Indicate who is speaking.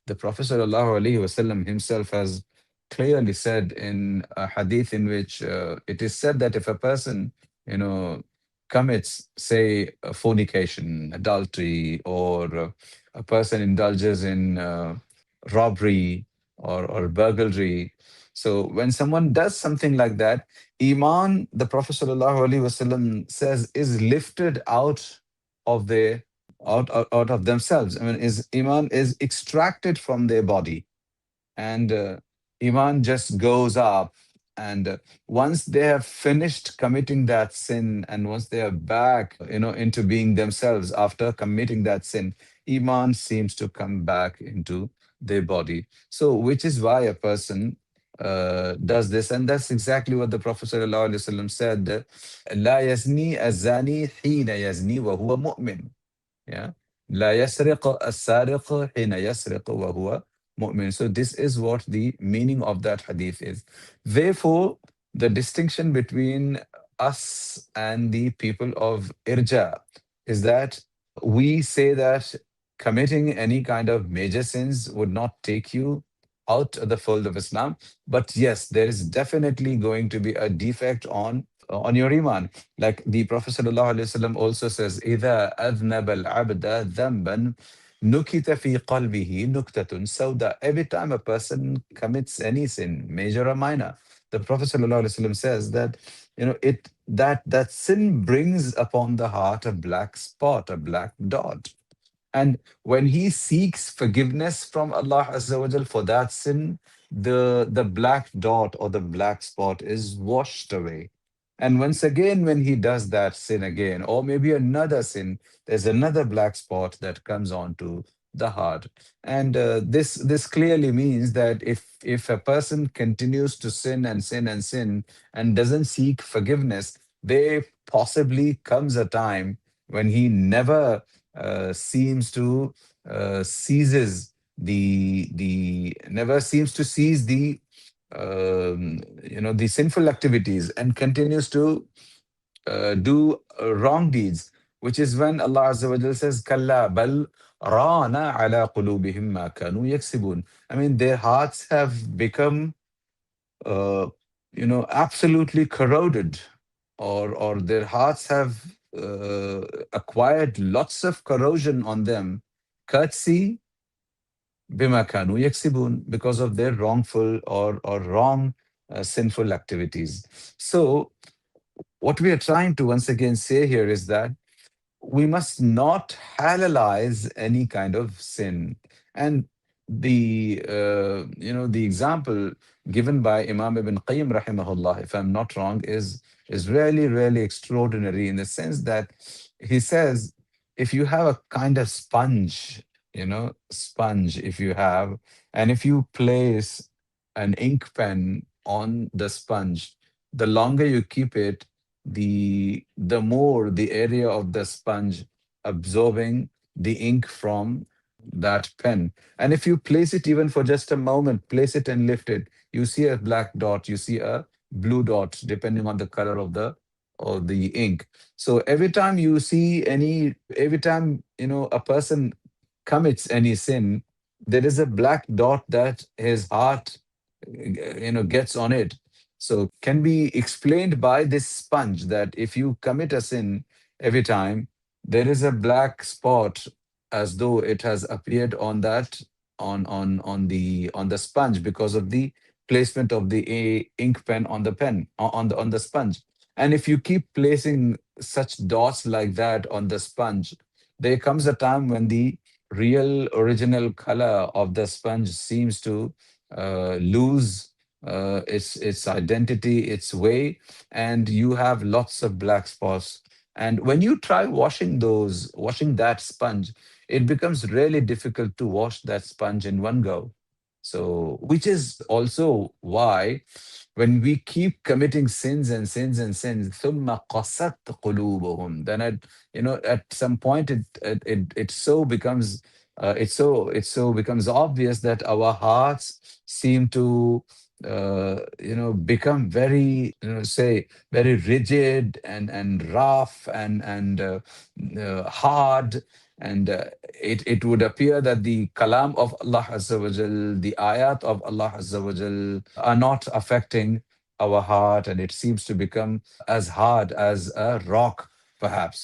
Speaker 1: The Prophet ﷺ himself has clearly said in a hadith in which it is said that if a person, you know, commits, say, fornication, adultery, or a person indulges in robbery or burglary. So when someone does something like that, Iman, the Prophet ﷺ says, is lifted of their out of themselves. I mean, is Iman is extracted from their body, and Iman just goes up. And once they have finished committing that sin, and once they are back, into being themselves after committing that sin, Iman seems to come back into their body. So, which is why a person does this, and that's exactly what the Prophet ﷺ said: "La yazni azani hina yazni wa huwa mu'min." Yeah. لا يسرق السارق حين يسرق وهو مؤمن. So this is what the meaning of that hadith is. Therefore, the distinction between us and the people of Irja is that we say that committing any kind of major sins would not take you out of the fold of Islam. But yes, there is definitely going to be a defect on your iman. Like the Prophet ﷺ also says, إِذَا أَذْنَبَ الْعَبْدَ ذَنْبًا نُكِتَ فِي قَلْبِهِ نُكْتَةٌ سَوْدَى. Every time a person commits any sin, major or minor, the Prophet ﷺ says that, that sin brings upon the heart a black spot, a black dot. And when he seeks forgiveness from Allah Azza wa Jal for that sin, the black dot or the black spot is washed away. And once again, when he does that sin again, or maybe another sin, there's another black spot that comes onto the heart. And this clearly means that if a person continues to sin and sin and sin and doesn't seek forgiveness, there possibly comes a time when he never seems to seizes the never seems to seize the sinful activities and continues to do wrong deeds, which is when Allah Azza wa Jalla says, "Kalla bal rana ala qulubihim ma kanu yaksibun." I mean, their hearts have become uh, absolutely corroded, or their hearts have acquired lots of corrosion on them, courtesy bima kanu yaksibun, because of their wrongful or wrong sinful activities. So what we are trying to once again say here is that we must not halalize any kind of sin. And the example given by Imam Ibn Qayyim rahimahullah, if I'm not wrong, is really really extraordinary, in the sense that he says, if you have a kind of sponge, if you have, and if you place an ink pen on the sponge, the longer you keep it, the more the area of the sponge absorbing the ink from that pen. And if you place it even for just a moment, place it and lift it, you see a black dot, you see a blue dot, depending on the color of the ink. So every time a person commits any sin, there is a black dot that his heart gets on it. So can be explained by this sponge, that if you commit a sin every time, there is a black spot, as though it has appeared on that on the sponge, because of the placement of the ink pen on the pen on the sponge. And if you keep placing such dots like that on the sponge, there comes a time when the real original color of the sponge seems to lose its identity, its way, and you have lots of black spots. And when you try washing that sponge, it becomes really difficult to wash that sponge in one go. So, which is also why when we keep committing sins and sins and sins, ثُمَّ قَسَتْ قُلُوبُهُمْ, then at some point it so becomes it so becomes obvious that our hearts seem to become very, say, very rigid and rough and hard. And it would appear that the kalam of Allah Azza wa Jal, the ayat of Allah Azza wa Jal are not affecting our heart, and it seems to become as hard as a rock, perhaps.